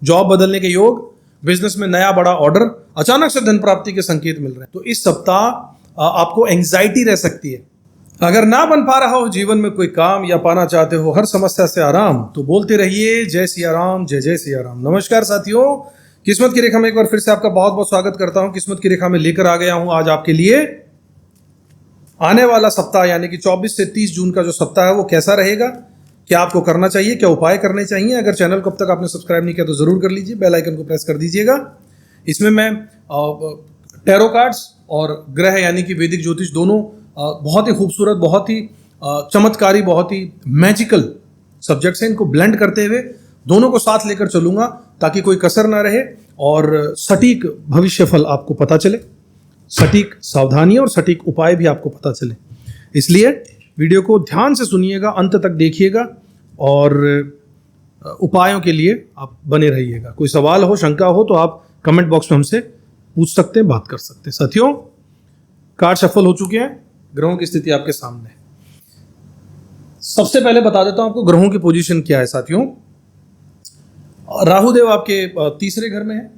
Job बदलने के योग, बिजनेस में नया बड़ा ऑर्डर, अचानक से धन प्राप्ति के संकेत मिल रहे हैं। तो इस सप्ताह आपको एंग्जाइटी रह सकती है। अगर ना बन पा रहा हो जीवन में कोई काम या पाना चाहते हो हर समस्या से आराम, तो बोलते रहिए जय सिया राम, जय जय सिया राम। नमस्कार साथियों, किस्मत की रेखा में एक बार फिर से आपका बहुत बहुत स्वागत करता हूं। किस्मत की रेखा में लेकर आ गया हूं आज आपके लिए आने वाला सप्ताह, यानी कि 24 से 30 जून का जो सप्ताह है वो कैसा रहेगा, क्या आपको करना चाहिए, क्या उपाय करने चाहिए। अगर चैनल को अब तक आपने सब्सक्राइब नहीं किया तो जरूर कर लीजिए, बेल आइकन को प्रेस कर दीजिएगा। इसमें मैं टैरो कार्ड्स और ग्रह यानी कि वैदिक ज्योतिष दोनों बहुत ही खूबसूरत, बहुत ही चमत्कारी, बहुत ही मैजिकल सब्जेक्ट्स हैं। इनको ब्लेंड करते हुए दोनों को साथ लेकर चलूंगा ताकि कोई कसर ना रहे और सटीक भविष्य फल आपको पता चले, सटीक सावधानियां और सटीक उपाय भी आपको पता चले। इसलिए वीडियो को ध्यान से सुनिएगा, अंत तक देखिएगा और उपायों के लिए आप बने रहिएगा। कोई सवाल हो, शंका हो तो आप कमेंट बॉक्स में हमसे पूछ सकते हैं, बात कर सकते हैं। साथियों, कार्ड शफल हो चुके हैं, ग्रहों की स्थिति आपके सामने है। सबसे पहले बता देता हूं आपको ग्रहों की पोजीशन क्या है। साथियों, राहुदेव आपके तीसरे घर में है,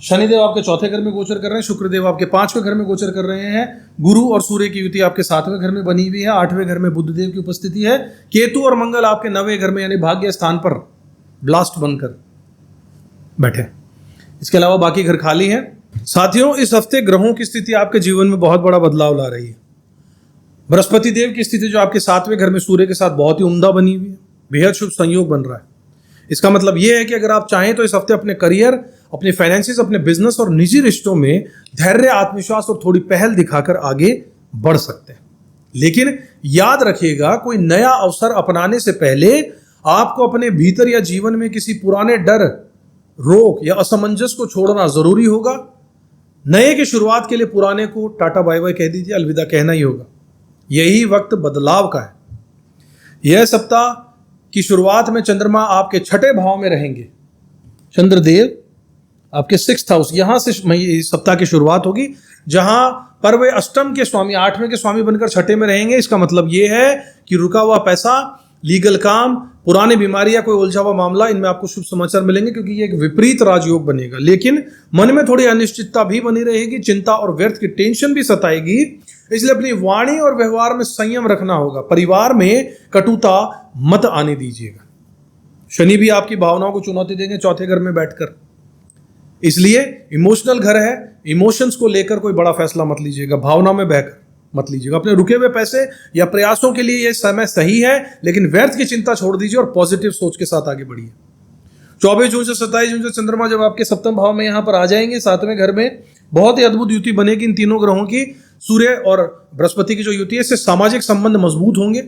शनिदेव आपके चौथे घर में गोचर कर रहे हैं, शुक्रदेव आपके 5वें घर में गोचर कर रहे हैं, गुरु और सूर्य की युति आपके 7वें घर में बनी हुई है, 8वें घर में बुधदेव की उपस्थिति है, केतु और मंगल आपके 9वें घर में यानी भाग्य स्थान पर ब्लास्ट बनकर बैठे। इसके अलावा बाकी घर खाली हैं। साथियों, इस हफ्ते ग्रहों की स्थिति आपके जीवन में बहुत बड़ा बदलाव ला रही है। बृहस्पति देव की स्थिति जो आपके 7वें घर में सूर्य के साथ बहुत ही उम्दा बनी हुई है, बेहद शुभ संयोग बन रहा है। इसका मतलब यह है कि अगर आप चाहें तो इस हफ्ते अपने करियर, अपने फाइनेंसिस, अपने बिजनेस और निजी रिश्तों में धैर्य, आत्मविश्वास और थोड़ी पहल दिखाकर आगे बढ़ सकते हैं। लेकिन याद रखिएगा, कोई नया अवसर अपनाने से पहले आपको अपने भीतर या जीवन में किसी पुराने डर, रोक या असमंजस को छोड़ना जरूरी होगा। नए की शुरुआत के लिए पुराने को टाटा बाय बाय कह दीजिए, अलविदा कहना ही होगा। यही वक्त बदलाव का है। यह सप्ताह की शुरुआत में चंद्रमा आपके 6ठे भाव में रहेंगे। चंद्रदेव आपके 6th हाउस, यहां से सप्ताह की शुरुआत होगी, जहां पर वे अष्टम के स्वामी, 8वें के स्वामी बनकर 6ठे में रहेंगे। इसका मतलब यह है कि रुका हुआ पैसा, लीगल काम, पुरानी बीमारी या कोई उलझा हुआ मामला, इनमें आपको शुभ समाचार मिलेंगे क्योंकि ये एक विपरीत राजयोग बनेगा। लेकिन मन में थोड़ी अनिश्चितता भी बनी रहेगी, चिंता और व्यर्थ की टेंशन भी सताएगी। इसलिए अपनी वाणी और व्यवहार में संयम रखना होगा। परिवार में कटुता मत आने दीजिएगा। शनि भी आपकी भावनाओं को चुनौती देंगे 4थे घर में बैठकर। इसलिए इमोशनल घर है, इमोशंस को लेकर कोई बड़ा फैसला मत लीजिएगा, भावना में बहकर मत लीजिएगा। अपने रुके हुए पैसे या प्रयासों के लिए यह समय सही है, लेकिन व्यर्थ की चिंता छोड़ दीजिए और पॉजिटिव सोच के साथ आगे बढ़िए। 24 जून से 27 जून से चंद्रमा जब आपके 7वें भाव में यहां पर आ जाएंगे, 7वें घर में, बहुत ही अद्भुत युति बनेगी इन तीनों ग्रहों की। सूर्य और बृहस्पति की जो युति है, इससे सामाजिक संबंध मजबूत होंगे,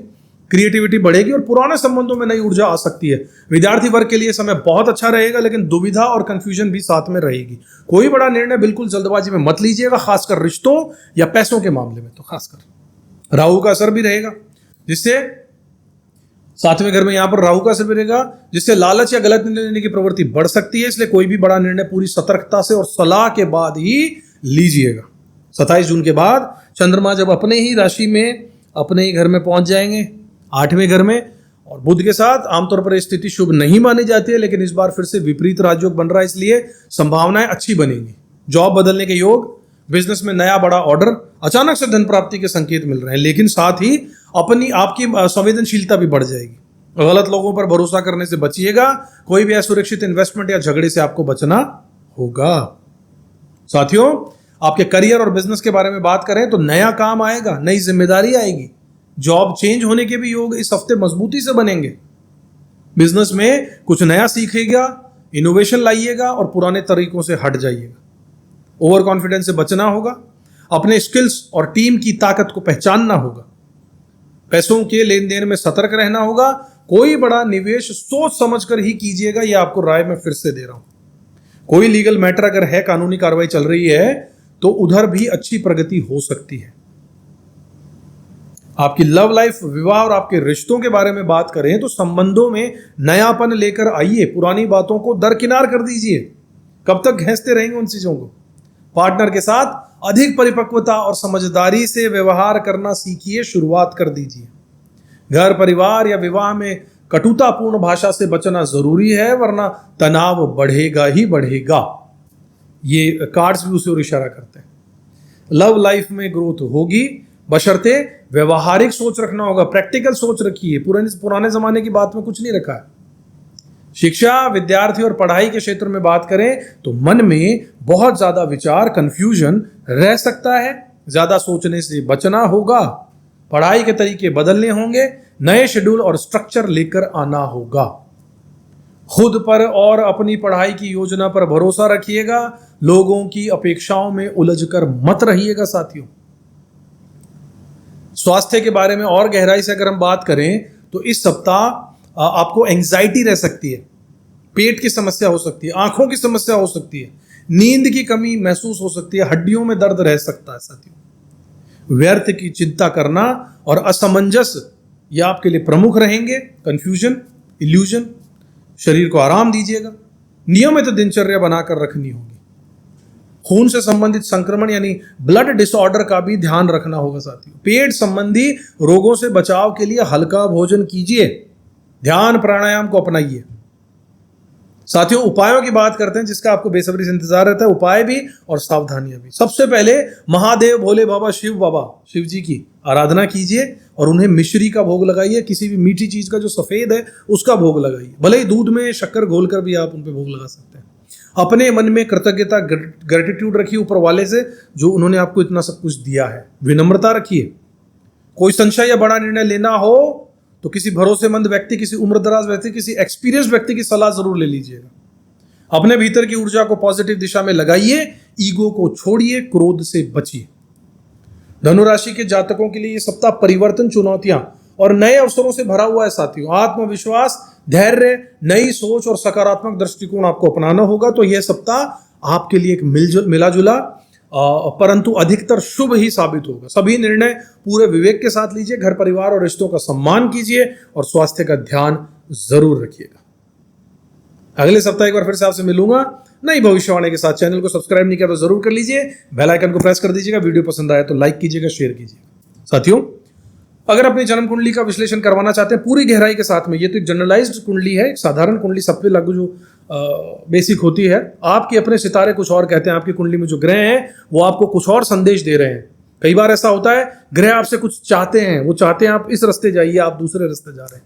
क्रिएटिविटी बढ़ेगी और पुराने संबंधों में नई ऊर्जा आ सकती है। विद्यार्थी वर्ग के लिए समय बहुत अच्छा रहेगा, लेकिन दुविधा और कंफ्यूजन भी साथ में रहेगी। कोई बड़ा निर्णय बिल्कुल जल्दबाजी में मत लीजिएगा, खासकर रिश्तों या पैसों के मामले में। तो खासकर राहु का असर भी रहेगा, जिससे 7वें घर में यहां पर राहु का असर भी रहेगा, जिससे लालच या गलत निर्णय लेने की प्रवृत्ति बढ़ सकती है। इसलिए कोई भी बड़ा निर्णय पूरी सतर्कता से और सलाह के बाद ही लीजिएगा। 27 जून के बाद चंद्रमा जब अपने ही राशि में, अपने ही घर में पहुंच जाएंगे, 8वें घर में, और बुध के साथ आमतौर पर स्थिति शुभ नहीं मानी जाती है, लेकिन इस बार फिर से विपरीत राजयोग बन रहा है, इसलिए संभावनाएं अच्छी बनेंगी। जॉब बदलने के योग, बिजनेस में नया बड़ा ऑर्डर, अचानक से धन प्राप्ति के संकेत मिल रहे हैं। लेकिन साथ ही आपकी संवेदनशीलता भी बढ़ जाएगी। गलत लोगों पर भरोसा करने से बचिएगा। कोई भी असुरक्षित इन्वेस्टमेंट या झगड़े से आपको बचना होगा। साथियों, आपके करियर और बिजनेस के बारे में बात करें तो नया काम आएगा, नई जिम्मेदारी आएगी। जॉब चेंज होने के भी योग इस हफ्ते मजबूती से बनेंगे। बिजनेस में कुछ नया सीखिएगा, इनोवेशन लाइएगा और पुराने तरीकों से हट जाइएगा। ओवर कॉन्फिडेंस से बचना होगा। अपने स्किल्स और टीम की ताकत को पहचानना होगा। पैसों के लेन देन में सतर्क रहना होगा। कोई बड़ा निवेश सोच समझकर ही कीजिएगा, यह आपको राय में फिर से दे रहा हूं। कोई लीगल मैटर अगर है, कानूनी कार्रवाई चल रही है, तो उधर भी अच्छी प्रगति हो सकती है। आपकी लव लाइफ, विवाह और आपके रिश्तों के बारे में बात करें तो संबंधों में नयापन लेकर आइए। पुरानी बातों को दरकिनार कर दीजिए। कब तक घिसते रहेंगे उन चीजों को। पार्टनर के साथ अधिक परिपक्वता और समझदारी से व्यवहार करना सीखिए, शुरुआत कर दीजिए। घर, परिवार या विवाह में कटुतापूर्ण भाषा से बचना जरूरी है, वरना तनाव बढ़ेगा ही बढ़ेगा। ये कार्ड्स भी उसी ओर इशारा करते हैं। लव लाइफ में ग्रोथ होगी, बशर्ते व्यवहारिक सोच रखना होगा, प्रैक्टिकल सोच रखिए। पुराने जमाने की बात में कुछ नहीं रखा है। शिक्षा, विद्यार्थी और पढ़ाई के क्षेत्र में बात करें तो मन में बहुत ज्यादा विचार, कंफ्यूजन रह सकता है। ज्यादा सोचने से बचना होगा, पढ़ाई के तरीके बदलने होंगे, नए शेड्यूल और स्ट्रक्चर लेकर आना होगा। खुद पर और अपनी पढ़ाई की योजना पर भरोसा रखिएगा, लोगों की अपेक्षाओं में उलझकर मत रहिएगा साथियों। स्वास्थ्य के बारे में और गहराई से अगर हम बात करें तो इस सप्ताह आपको एंजाइटी रह सकती है, पेट की समस्या हो सकती है, आंखों की समस्या हो सकती है, नींद की कमी महसूस हो सकती है, हड्डियों में दर्द रह सकता है साथियों। व्यर्थ की चिंता करना और असमंजस ये आपके लिए प्रमुख रहेंगे। Confusion, illusion. शरीर को आराम दीजिएगा, नियमित दिनचर्या बनाकर रखनी होगी। खून से संबंधित संक्रमण यानी ब्लड डिसऑर्डर का भी ध्यान रखना होगा साथियों। पेट संबंधी रोगों से बचाव के लिए हल्का भोजन कीजिए, ध्यान प्राणायाम को अपनाइए। साथियों, उपायों की बात करते हैं जिसका आपको बेसब्री से इंतजार रहता है, उपाय भी और सावधानियां भी। सबसे पहले महादेव, भोले बाबा, शिव जी की आराधना कीजिए और उन्हें मिश्री का भोग लगाइए। किसी भी मीठी चीज का जो सफेद है उसका भोग लगाइए, भले ही दूध में शक्कर घोलकर भी आप उन पे भोग लगा सकते हैं। अपने मन में कृतज्ञता, ग्रेटिट्यूड रखिए ऊपर वाले से जो उन्होंने आपको इतना सब कुछ दिया है। विनम्रता रखिए। कोई संशय या बड़ा निर्णय लेना हो तो किसी भरोसेमंद व्यक्ति, किसी उम्रदराज व्यक्ति, किसी एक्सपीरियंस व्यक्ति की सलाह जरूर ले लीजिएगा। अपने भीतर की ऊर्जा को पॉजिटिव दिशा में लगाइए, ईगो को छोड़िए, क्रोध से बचिए। धनुराशि के जातकों के लिए ये सप्ताह परिवर्तन, चुनौतियां और नए अवसरों से भरा हुआ है साथियों। आत्मविश्वास, धैर्य, नई सोच और सकारात्मक दृष्टिकोण आपको अपनाना होगा। तो यह सप्ताह आपके लिए एक मिला जुला परंतु अधिकतर शुभ ही साबित होगा। सभी निर्णय पूरे विवेक के साथ लीजिए, घर परिवार और रिश्तों का सम्मान कीजिए और स्वास्थ्य का ध्यान जरूर रखिएगा। अगले सप्ताह एक बार फिर से आपसे मिलूंगा नई भविष्यवाणी के साथ। चैनल को सब्सक्राइब नहीं किया तो जरूर कर लीजिए, बेल आइकन को प्रेस कर दीजिएगा। वीडियो पसंद आया तो लाइक कीजिएगा, शेयर कीजिएगा। साथियों, अगर अपनी जन्म कुंडली का विश्लेषण करवाना चाहते हैं पूरी गहराई के साथ में, ये तो एक जनरलाइज्ड कुंडली है, एक साधारण कुंडली, सब पे लागू जो बेसिक होती है। आपके अपने सितारे कुछ और कहते हैं, आपकी कुंडली में जो ग्रह हैं वो आपको कुछ और संदेश दे रहे हैं। कई बार ऐसा होता है ग्रह आपसे कुछ चाहते हैं, वो चाहते हैं आप इस रास्ते जाइए, आप दूसरे रास्ते जा रहे हैं।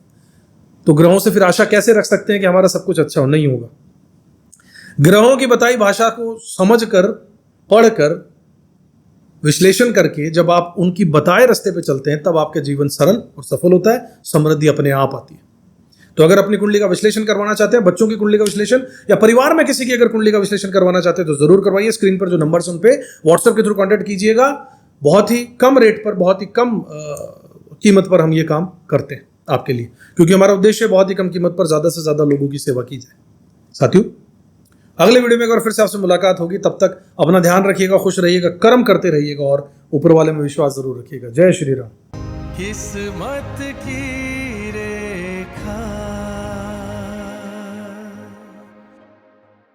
तो ग्रहों से फिर आशा कैसे रख सकते हैं कि हमारा सब कुछ अच्छा हो? नहीं होगा। ग्रहों की बताई भाषा को समझकर, पढ़कर, विश्लेषण करके जब आप उनकी बताए रास्ते पे चलते हैं तब आपका जीवन सरल और सफल होता है, समृद्धि अपने आप आती है। तो अगर अपनी कुंडली का विश्लेषण करवाना चाहते हैं, बच्चों की कुंडली का विश्लेषण या परिवार में किसी की अगर कुंडली का विश्लेषण करवाना चाहते हैं तो जरूर करवाइए। स्क्रीन पर जो नंबर्स उन पे व्हाट्सएप के थ्रू कांटेक्ट कीजिएगा। बहुत ही कम रेट पर, बहुत ही कम कीमत पर हम ये काम करते हैं आपके लिए, क्योंकि हमारा उद्देश्य बहुत ही कम कीमत पर ज्यादा से ज्यादा लोगों की सेवा की जाए। साथियों, अगले वीडियो में एक बार फिर से आपसे मुलाकात होगी। तब तक अपना ध्यान रखिएगा, खुश रहिएगा, कर्म करते रहिएगा और ऊपर वाले में विश्वास जरूर रखिएगा। जय श्री राम। किस्मत की रेखा